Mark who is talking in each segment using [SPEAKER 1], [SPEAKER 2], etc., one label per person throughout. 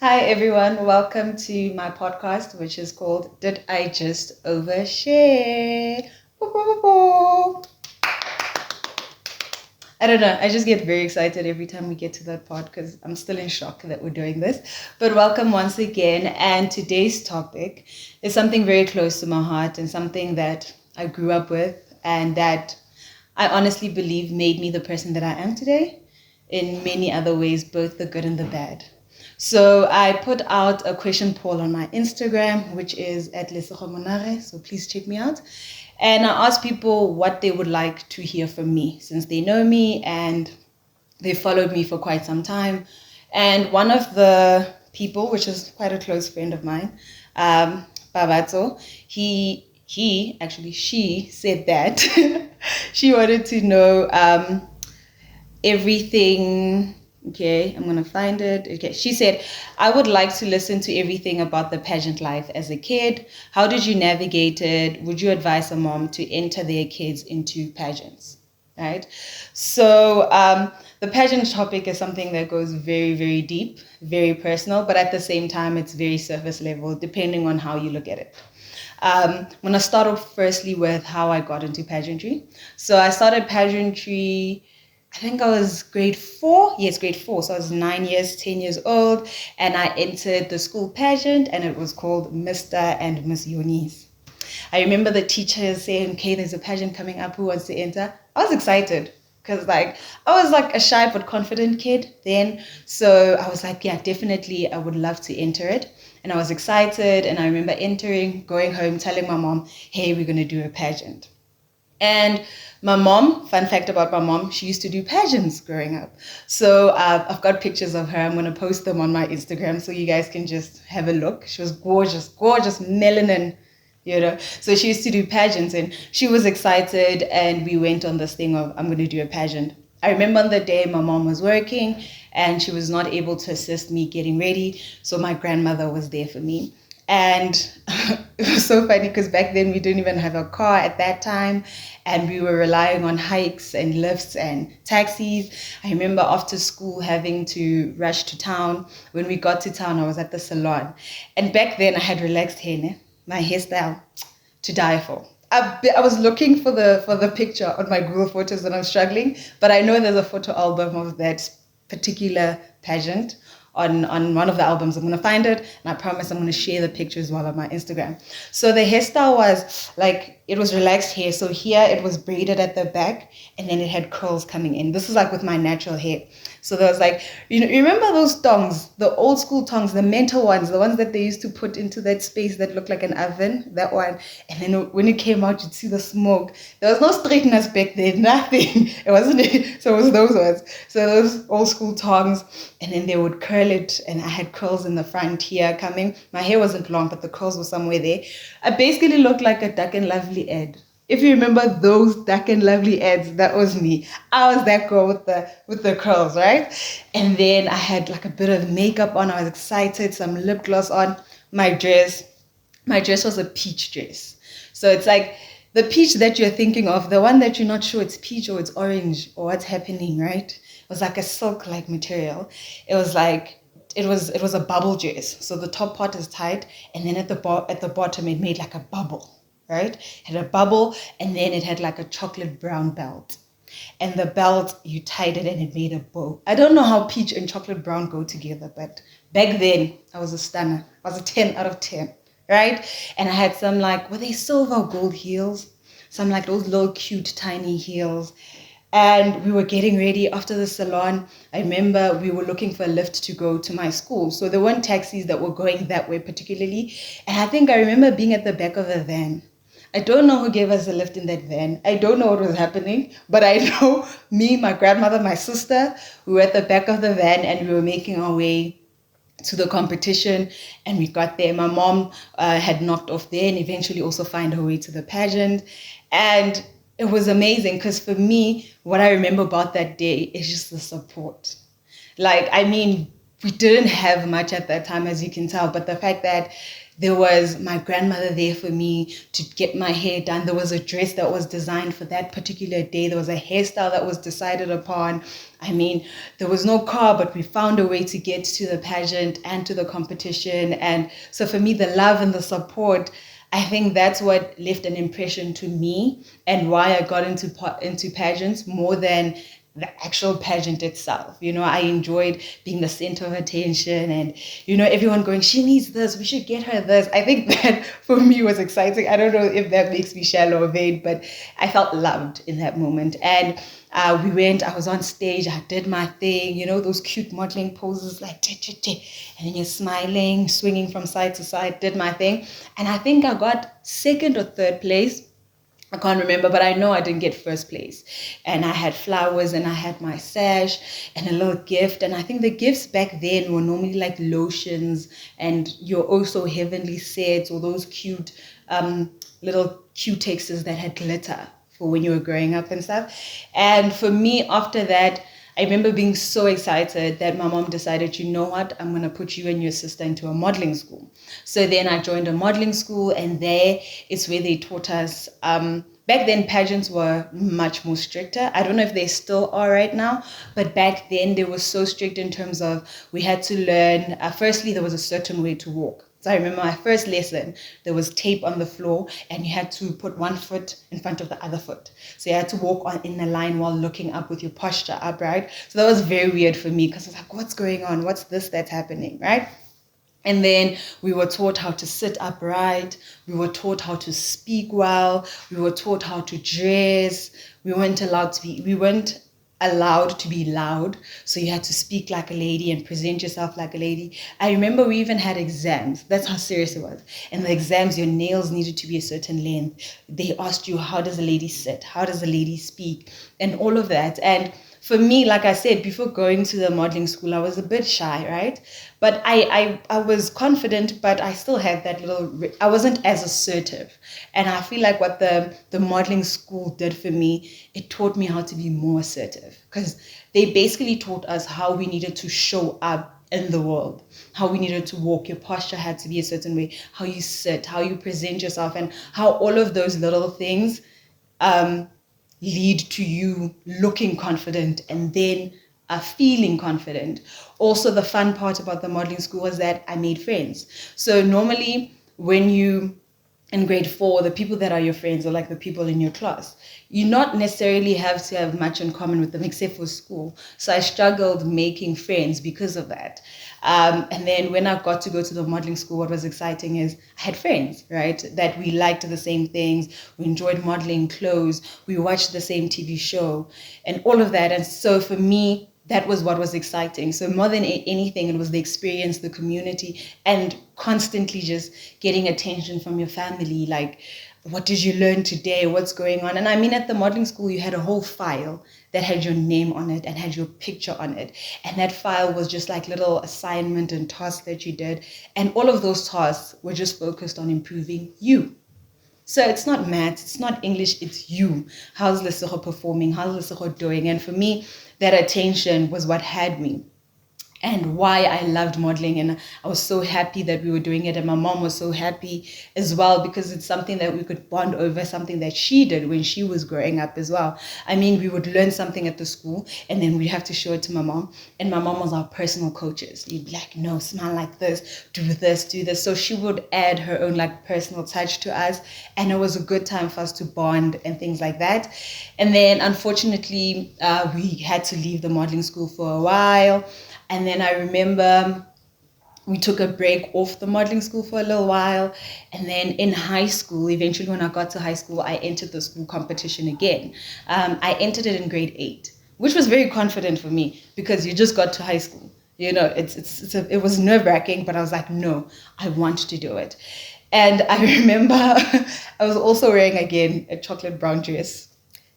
[SPEAKER 1] Hi, everyone. Welcome to my podcast, which is called Did I Just Overshare? Boop, boop, boop, boop. I don't know. I just get very excited every time we get to that part because I'm still in shock that we're doing this. But welcome once again. And today's topic is something very close to my heart and something that I grew up with and that I honestly believe made me the person that I am today in many other ways, both the good and the bad. So I put out a question poll on my Instagram, which is at Lesego Monare. So please check me out. And I asked people what they would like to hear from me since they know me and they followed me for quite some time. And one of the people, which is quite a close friend of mine, Babato, she said that she wanted to know everything. Okay, I'm gonna find it. Okay, she said, I would like to listen to everything about the pageant life as a kid. How did you navigate it? Would you advise a mom to enter their kids into pageants? Right. So the pageant topic is something that goes very, very deep, very personal, but at the same time, it's very surface level, depending on how you look at it. I'm going to start off firstly with how I got into pageantry. So I started pageantry, I think I was grade 4. Yes, grade 4. So I was 9 years, 10 years old. And I entered the school pageant and it was called Mr. and Miss Yonis. I remember the teacher saying, okay, there's a pageant coming up. Who wants to enter? I was excited because I was like a shy but confident kid then. So I was like, yeah, definitely I would love to enter it. And I was excited. And I remember entering, going home, telling my mom, hey, we're going to do a pageant. And my mom, fun fact about my mom, she used to do pageants growing up. So I've got pictures of her. I'm going to post them on my Instagram so you guys can just have a look. She was gorgeous, gorgeous, melanin, So she used to do pageants and she was excited and we went on this thing of, I'm going to do a pageant. I remember on the day my mom was working and she was not able to assist me getting ready. So my grandmother was there for me. And it was so funny because back then we didn't even have a car at that time and we were relying on hikes and lifts and taxis. I remember after school having to rush to town. When we got to town, I was at the salon. And back then I had relaxed hair, my hairstyle to die for. I was looking for the picture on my Google Photos and I'm struggling, but I know there's a photo album of that particular pageant on one of the albums. I'm going to find it and I promise I'm going to share the picture as well on my Instagram. So the hairstyle was like, it was relaxed hair. So here it was braided at the back and then it had curls coming in. This is like with my natural hair. So there was like, you remember those tongs, the old school tongs, the mental ones, the ones that they used to put into that space that looked like an oven, that one. And then when it came out, you'd see the smoke. There was no straighteners back then, nothing. It wasn't, so it was those ones. So those old school tongs, and then they would curl it, and I had curls in the front here coming. My hair wasn't long, but the curls were somewhere there. I basically looked like a Duck and Lovely ad. If you remember those Duck and Lovely ads, that was me. I was that girl with the curls, right? And then I had like a bit of makeup on. I was excited, some lip gloss on. My dress was a peach dress. So it's like the peach that you're thinking of, the one that you're not sure it's peach or it's orange or what's happening, right? It was like a silk-like material. It was a bubble dress. So the top part is tight, and then at the bottom it made like a bubble. Right? It had a bubble and then it had like a chocolate brown belt. And the belt, you tied it and it made a bow. I don't know how peach and chocolate brown go together, but back then I was a stunner. I was a 10 out of 10, right? And I had some were they silver or gold heels? Some like those little cute tiny heels. And we were getting ready after the salon. I remember we were looking for a lift to go to my school. So there weren't taxis that were going that way particularly. And I think I remember being at the back of a van. I don't know who gave us a lift in that van. I don't know what was happening, but I know me, my grandmother, my sister, we were at the back of the van and we were making our way to the competition and we got there. My mom had knocked off there and eventually also found her way to the pageant. And it was amazing because for me, what I remember about that day is just the support. We didn't have much at that time, as you can tell, but the fact that There was my grandmother there for me to get my hair done. There was a dress that was designed for that particular day. There was a hairstyle that was decided upon. I mean, there was no car, but we found a way to get to the pageant and to the competition. And so for me, the love and the support, I think that's what left an impression to me and why I got into pageants more than the actual pageant itself. I enjoyed being the center of attention and, everyone going, she needs this, we should get her this. I think that for me was exciting. I don't know if that makes me shallow or vain, but I felt loved in that moment. And I was on stage, I did my thing, those cute modeling poses like, and then you're smiling, swinging from side to side, did my thing. And I think I got second or third place. I can't remember, but I know I didn't get first place. And I had flowers and I had my sash and a little gift. And I think the gifts back then were normally like lotions and your also heavenly sets or those cute little cutexes that had glitter for when you were growing up and stuff. And for me, after that, I remember being so excited that my mom decided, you know what, I'm going to put you and your sister into a modeling school. So then I joined a modeling school, and there it's where they taught us. Back then, pageants were much more stricter. I don't know if they still are right now, but back then they were so strict in terms of we had to learn. Firstly, there was a certain way to walk. So I remember my first lesson, there was tape on the floor and you had to put one foot in front of the other foot. So you had to walk in a line while looking up with your posture upright. So that was very weird for me because I was like, what's going on? What's this that's happening, right? And then we were taught how to sit upright. We were taught how to speak well. We were taught how to dress. We weren't allowed to be loud, so you had to speak like a lady and present yourself like a lady. I remember we even had exams. That's how serious it was. And the exams, your nails needed to be a certain length. They asked you, how does a lady sit? How does a lady speak? And all of that. And for me, like I said, before going to the modeling school, I was a bit shy, right? But I was confident, but I still had that I wasn't as assertive. And I feel like what the modeling school did for me, it taught me how to be more assertive because they basically taught us how we needed to show up in the world, how we needed to walk. Your posture had to be a certain way, how you sit, how you present yourself, and how all of those little things lead to you looking confident and then feeling confident. Also, the fun part about the modeling school was that I made friends. So normally when you in grade 4, the people that are your friends are like the people in your class. You not necessarily have to have much in common with them except for school. So I struggled making friends because of that. And then when I got to go to the modeling school, what was exciting is I had friends, right? That we liked the same things. We enjoyed modeling clothes. We watched the same TV show and all of that. And so for me, that was what was exciting. So more than anything, it was the experience, the community, and constantly just getting attention from your family. Like, what did you learn today? What's going on? And I mean, at the modeling school, you had a whole file that had your name on it and had your picture on it. And that file was just like little assignment and tasks that you did. And all of those tasks were just focused on improving you. So it's not maths, it's not English, it's you. How's Lesego performing? How's Lesego doing? And for me, that attention was what had me and why I loved modeling. And I was so happy that we were doing it. And my mom was so happy as well because it's something that we could bond over, something that she did when she was growing up as well. I mean, we would learn something at the school and then we'd have to show it to my mom. And my mom was our personal coaches. You'd be like, no, smile like this, do this, do this. So she would add her own like personal touch to us. And it was a good time for us to bond and things like that. And then unfortunately, we had to leave the modeling school for a while. And then I remember we took a break off the modeling school for a little while. And then in high school, eventually when I got to high school, I entered the school competition again. I entered it in grade 8, which was very confident for me because you just got to high school. You know, it was nerve-wracking, but I was like, no, I want to do it. And I remember I was also wearing, again, a chocolate brown dress.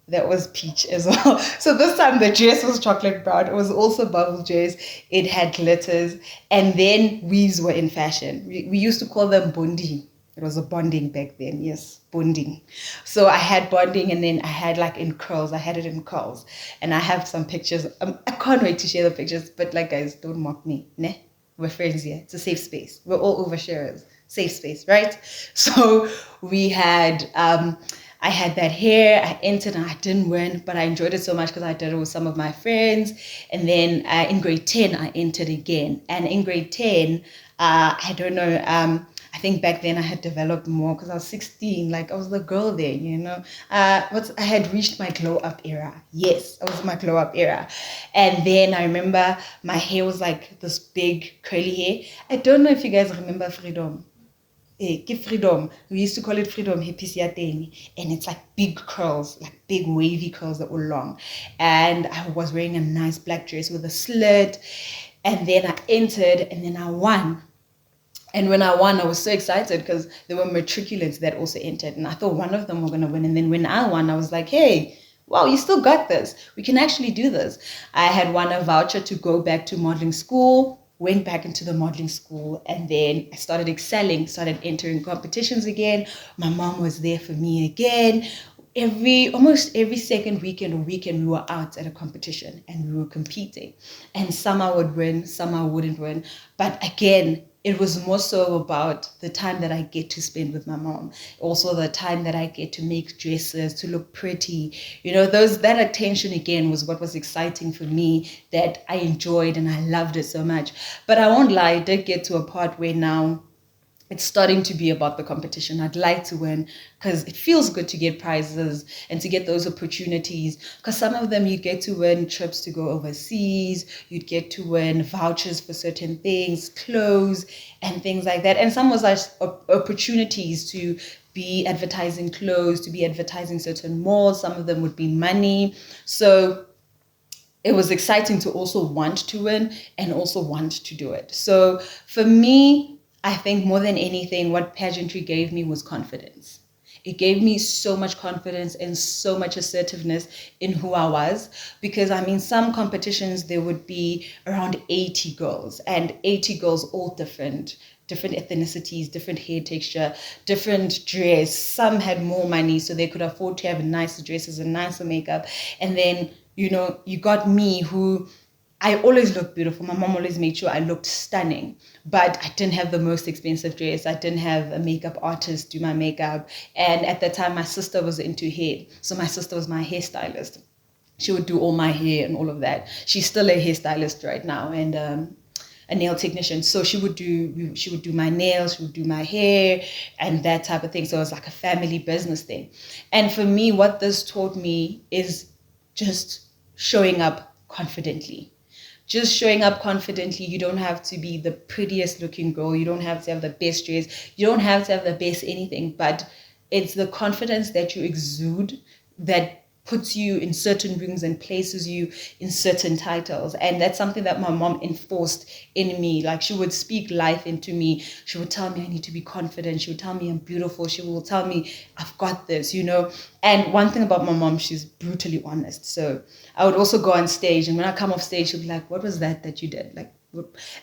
[SPEAKER 1] That was peach as well. So this time the dress was chocolate brown. It was also bubble dress. It had glitters. And then weaves were in fashion. We used to call them bondi. It was a bonding back then. Yes, bonding. So I had bonding and then I had like in curls. I had it in curls. And I have some pictures. I can't wait to share the pictures. But like, guys, don't mock me. Ne? We're friends here. It's a safe space. We're all oversharers. safe space, right? So we had, I had that hair, I entered and I didn't win, but I enjoyed it so much because I did it with some of my friends. And then in grade 10, I entered again. And in grade 10, I don't know, I think back then I had developed more because I was 16, like I was the girl there, you know. I had reached my glow up era. Yes, I was in my glow up era. And then I remember my hair was like this big curly hair. I don't know if you guys remember Freedom. Give freedom. We used to call it freedom, thing, and it's like big curls, like big wavy curls that were long. And I was wearing a nice black dress with a slit. And then I entered and then I won. And when I won, I was so excited because there were matriculants that also entered. And I thought one of them were going to win. And then when I won, I was like, hey, wow, you still got this. We can actually do this. I had won a voucher to go back to modeling school, went back into the modeling school, and then I started excelling, started entering competitions again. My mom was there for me again. Almost every second weekend or weekend, we were out at a competition and we were competing. And some I would win, some I wouldn't win. But again, it was more so about the time that I get to spend with my mom. Also the time that I get to make dresses, to look pretty. You know, that attention again was what was exciting for me, that I enjoyed and I loved it so much. But I won't lie, I did get to a part where now it's starting to be about the competition. I'd like to win because it feels good to get prizes and to get those opportunities. Because some of them you get to win trips to go overseas, you'd get to win vouchers for certain things, clothes and things like that. And some was like opportunities to be advertising clothes, to be advertising certain malls. Some of them would be money. So it was exciting to also want to win and also want to do it. So for me, I think more than anything, what pageantry gave me was confidence. It gave me so much confidence and so much assertiveness in who I was. Because I mean, some competitions, there would be around 80 girls and 80 girls, all different ethnicities, different hair texture, different dress. Some had more money, so they could afford to have nicer dresses and nicer makeup. And then, you know, you got me who I always looked beautiful. My mom always made sure I looked stunning, but I didn't have the most expensive dress. I didn't have a makeup artist do my makeup. And at that time, my sister was into hair. So my sister was my hairstylist. She would do all my hair and all of that. She's still a hairstylist right now and a nail technician. So she would do my nails, she would do my hair and that type of thing. So it was like a family business thing. And for me, what this taught me is just showing up confidently. Just showing up confidently. You don't have to be the prettiest looking girl. You don't have to have the best dress. You don't have to have the best anything, but it's the confidence that you exude that puts you in certain rooms and places you in certain titles. And that's something that my mom enforced in me. Like, she would speak life into me. She would tell me I need to be confident. She would tell me I'm beautiful. She will tell me I've got this, you know. And one thing about my mom, she's brutally honest. So I would also go on stage, and when I come off stage, she'll be like, what was that you did? Like,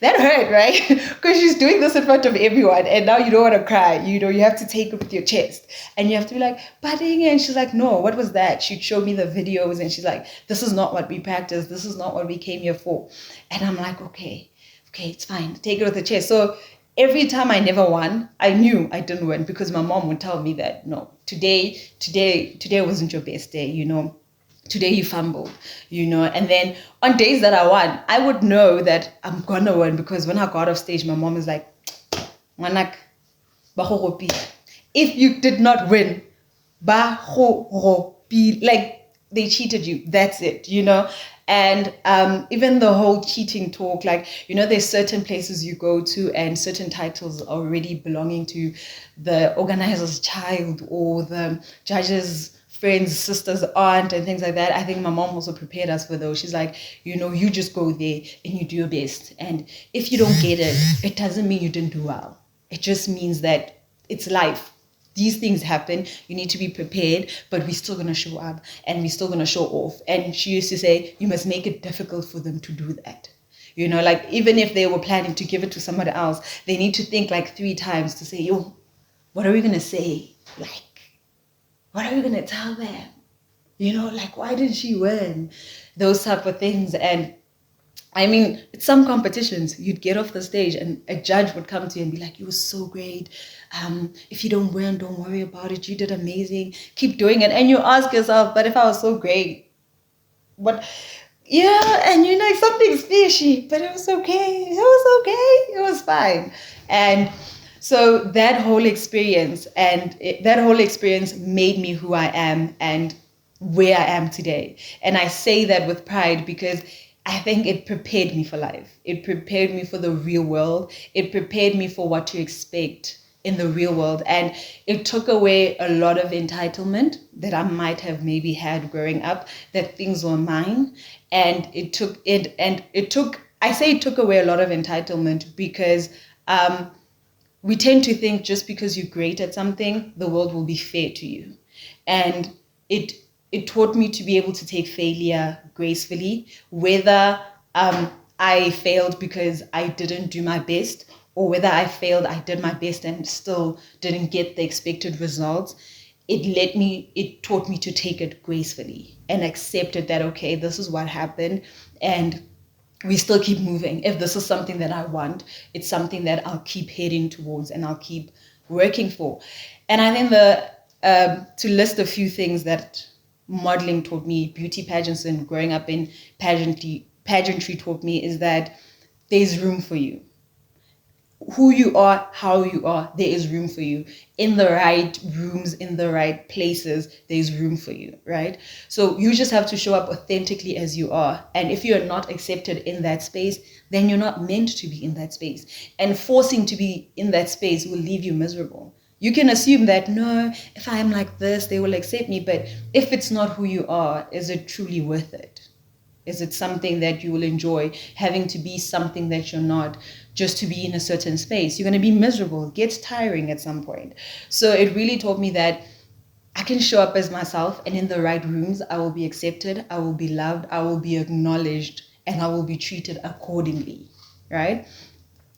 [SPEAKER 1] that hurt, right? Because she's doing this in front of everyone, and now you don't want to cry. You know, you have to take it with your chest, and you have to be like, budding. And she's like, no, what was that? She'd show me the videos, and she's like, this is not what we practice. This is not what we came here for. And I'm like, okay, it's fine. Take it with the chest. So every time I never won, I knew I didn't win, because my mom would tell me that, no, today wasn't your best day, you know. Today you fumbled, you know. And then on days that I won, I would know that I'm gonna win, because when I got off stage, my mom is like, Manak, if you did not win, like, they cheated you. That's it, you know. And even the whole cheating talk, like, you know, there's certain places you go to and certain titles are already belonging to the organizer's child or the judge's friends, sisters, aunt, and things like that. I think my mom also prepared us for those. She's like, you know, you just go there and you do your best. And if you don't get it, it doesn't mean you didn't do well. It just means that it's life. These things happen. You need to be prepared, but we're still going to show up and we're still going to show off. And she used to say, you must make it difficult for them to do that. You know, like, even if they were planning to give it to somebody else, they need to think like 3 times to say, yo, what are we going to say? Like, what are we going to tell them? You know, like, why did she win? Those type of things. And I mean, at some competitions, you'd get off the stage and a judge would come to you and be like, "You were so great. If you don't win, don't worry about it. You did amazing. Keep doing it." And you ask yourself, but if I was so great, what? Yeah, and you're like, something's fishy, but it was okay. It was okay. It was fine. And so that whole experience made me who I am and where I am today. And I say that with pride because I think it prepared me for life. It prepared me for the real world. It prepared me for what to expect in the real world. And it took away a lot of entitlement that I might have maybe had growing up, that things were mine. And I say it took away a lot of entitlement because we tend to think just because you're great at something, the world will be fair to you. And it it taught me to be able to take failure gracefully, whether I failed because I didn't do my best, or whether I did my best and still didn't get the expected results. It taught me to take it gracefully and accepted that, okay, this is what happened. And we still keep moving. If this is something that I want, it's something that I'll keep heading towards and I'll keep working for. And I think to list a few things that modeling taught me, beauty pageants and growing up in pageantry taught me is that there's room for you. Who you are, how you are, there is room for you. In the right rooms, in the right places, there's room for you, right? So you just have to show up authentically as you are. And if you're not accepted in that space, then you're not meant to be in that space. And forcing to be in that space will leave you miserable. You can assume that, no, if I am like this, they will accept me. But if it's not who you are, is it truly worth it? Is it something that you will enjoy, having to be something that you're not just to be in a certain space? You're going to be miserable. It gets tiring at some point. So it really taught me that I can show up as myself, and in the right rooms, I will be accepted, I will be loved, I will be acknowledged, and I will be treated accordingly, right?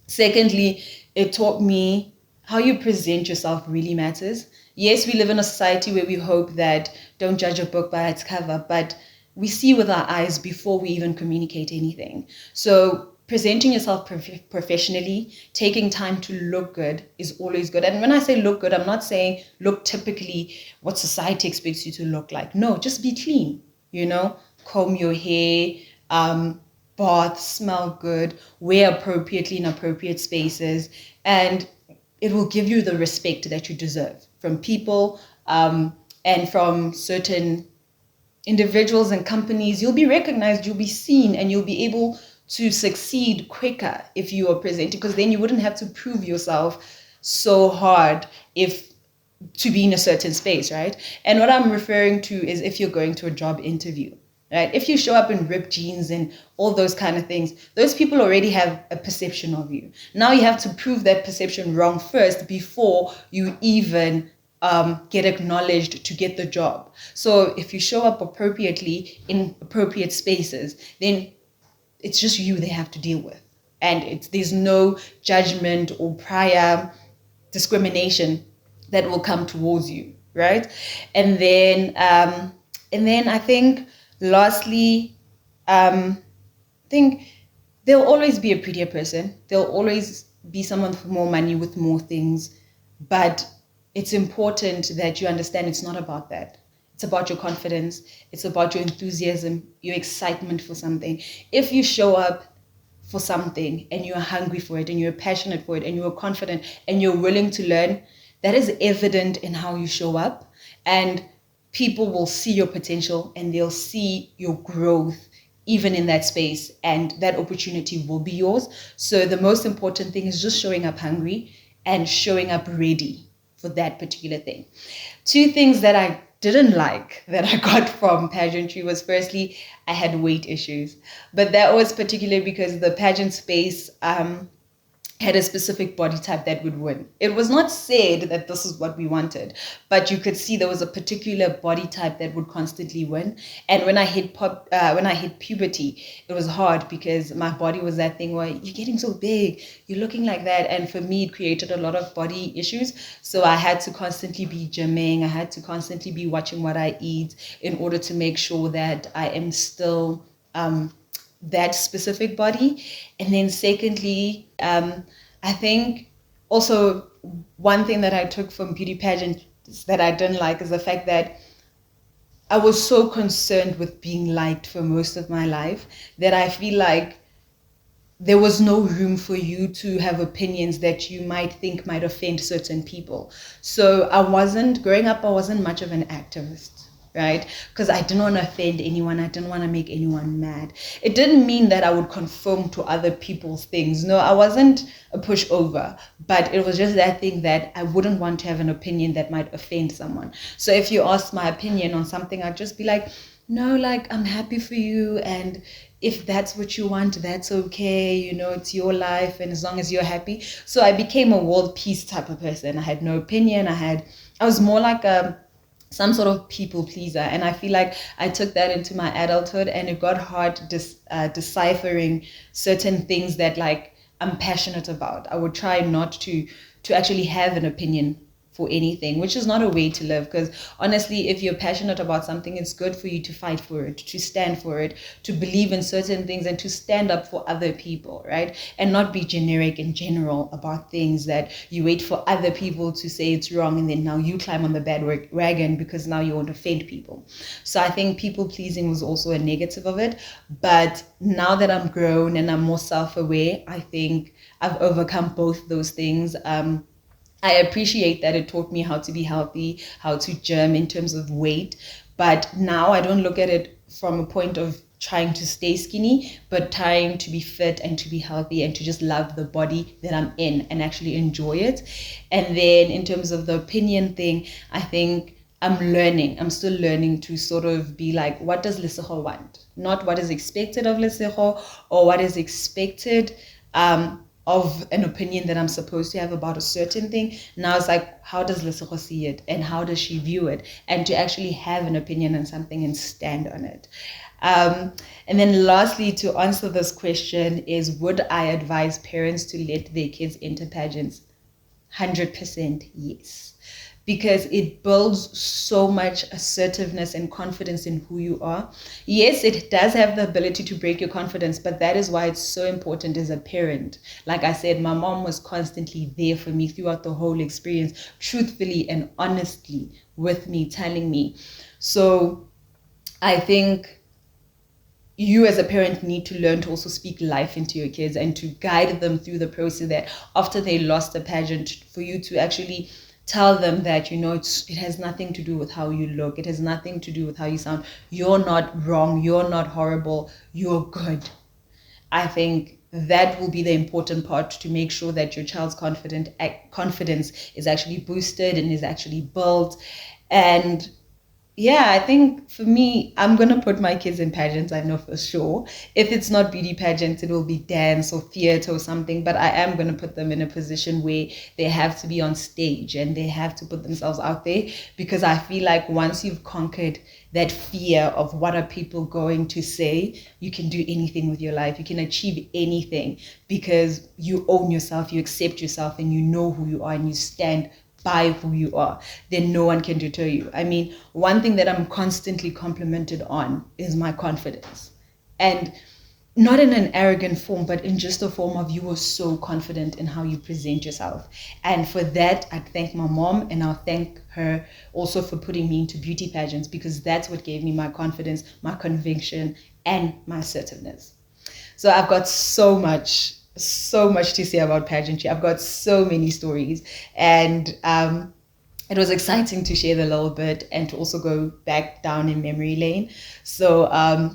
[SPEAKER 1] Secondly, it taught me how you present yourself really matters. Yes, we live in a society where we hope that don't judge a book by its cover, but we see with our eyes before we even communicate anything. So presenting yourself professionally, taking time to look good is always good. And when I say look good, I'm not saying look typically what society expects you to look like. No, just be clean, comb your hair, bath, smell good, wear appropriately in appropriate spaces, and it will give you the respect that you deserve from people and from certain individuals and companies. You'll be recognized, you'll be seen, and you'll be able to succeed quicker if you are presenting, because then you wouldn't have to prove yourself so hard if to be in a certain space, right? And what I'm referring to is if you're going to a job interview, right? If you show up in ripped jeans and all those kind of things, those people already have a perception of you. Now you have to prove that perception wrong first before you even get acknowledged to get the job. So if you show up appropriately in appropriate spaces, then it's just you they have to deal with. And there's no judgment or prior discrimination that will come towards you, right? And then I think lastly, I think there'll always be a prettier person. There'll always be someone with more money, with more things, but it's important that you understand it's not about that. It's about your confidence. It's about your enthusiasm, your excitement for something. If you show up for something and you're hungry for it and you're passionate for it and you're confident and you're willing to learn, that is evident in how you show up. And people will see your potential and they'll see your growth even in that space, and that opportunity will be yours. So the most important thing is just showing up hungry and showing up ready for that particular thing. Two things that I didn't like that I got from pageantry was, firstly, I had weight issues, but that was particularly because the pageant space had a specific body type that would win. It was not said that this is what we wanted, but you could see there was a particular body type that would constantly win. And when I hit puberty, it was hard because my body was that thing where you're getting so big, you're looking like that. And for me, it created a lot of body issues. So I had to constantly be gymming. I had to constantly be watching what I eat in order to make sure that I am still that specific body. And then secondly, I think also one thing that I took from beauty pageants that I didn't like is the fact that I was so concerned with being liked for most of my life that I feel like there was no room for you to have opinions that you might think might offend certain people. So growing up, I wasn't much of an activist, right? Because I didn't want to offend anyone. I didn't want to make anyone mad. It didn't mean that I would conform to other people's things. No, I wasn't a pushover, but it was just that thing that I wouldn't want to have an opinion that might offend someone. So if you asked my opinion on something, I'd just be like, no, like, I'm happy for you, and if that's what you want, that's okay, it's your life, and as long as you're happy. So I became a world peace type of person. I had no opinion. I was more like some sort of people pleaser, and I feel like I took that into my adulthood, and it got hard deciphering certain things that, like, I'm passionate about. I would try not to actually have an opinion for anything, which is not a way to live. Because honestly, if you're passionate about something, it's good for you to fight for it, to stand for it, to believe in certain things, and to stand up for other people, right? And not be generic and general about things that you wait for other people to say it's wrong, and then now you climb on the bandwagon because now you want to offend people. So I think people pleasing was also a negative of it. But now that I'm grown and I'm more self-aware, I think I've overcome both those things. I appreciate that it taught me how to be healthy, how to gym in terms of weight. But now I don't look at it from a point of trying to stay skinny, but trying to be fit and to be healthy and to just love the body that I'm in and actually enjoy it. And then in terms of the opinion thing, I think I'm still learning to sort of be like, what does Lesego want? Not what is expected of Lesego or what is expected of an opinion that I'm supposed to have about a certain thing. Now it's like, how does Lesego see it, and how does she view it, and to actually have an opinion on something and stand on it. And then lastly, to answer this question is, would I advise parents to let their kids enter pageants? 100% yes. Because it builds so much assertiveness and confidence in who you are. Yes, it does have the ability to break your confidence, but that is why it's so important as a parent. Like I said, my mom was constantly there for me throughout the whole experience, truthfully and honestly with me, telling me. So I think you as a parent need to learn to also speak life into your kids and to guide them through the process, that after they lost the pageant, for you to actually tell them that, it has nothing to do with how you look. It has nothing to do with how you sound. You're not wrong. You're not horrible. You're good. I think that will be the important part, to make sure that your child's confidence is actually boosted and is actually built. And yeah, I think for me, I'm going to put my kids in pageants, I know for sure. If it's not beauty pageants, it will be dance or theater or something. But I am going to put them in a position where they have to be on stage and they have to put themselves out there. Because I feel like once you've conquered that fear of what are people going to say, you can do anything with your life. You can achieve anything because you own yourself, you accept yourself, and you know who you are, and you stand by who you are. Then no one can deter you. I mean, one thing that I'm constantly complimented on is my confidence. And not in an arrogant form, but in just a form of, you are so confident in how you present yourself. And for that, I thank my mom, and I'll thank her also for putting me into beauty pageants, because that's what gave me my confidence, my conviction, and my assertiveness. So I've got so much to say about pageantry. I've got so many stories, and it was exciting to share the little bit and to also go back down in memory lane. So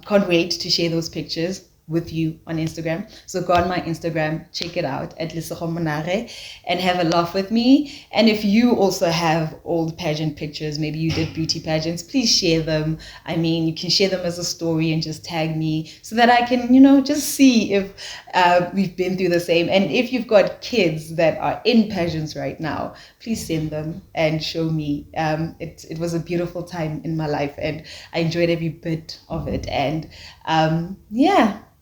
[SPEAKER 1] can't wait to share those pictures with you on Instagram. So go on my Instagram, check it out at Lesego Monare, and have a laugh with me. And if you also have old pageant pictures, maybe you did beauty pageants, please share them. I mean, you can share them as a story and just tag me so that I can, just see if we've been through the same. And if you've got kids that are in pageants right now, please send them and show me. It was a beautiful time in my life, and I enjoyed every bit of it. And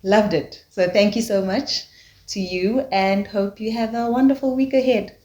[SPEAKER 1] loved it. So thank you so much to you, and hope you have a wonderful week ahead.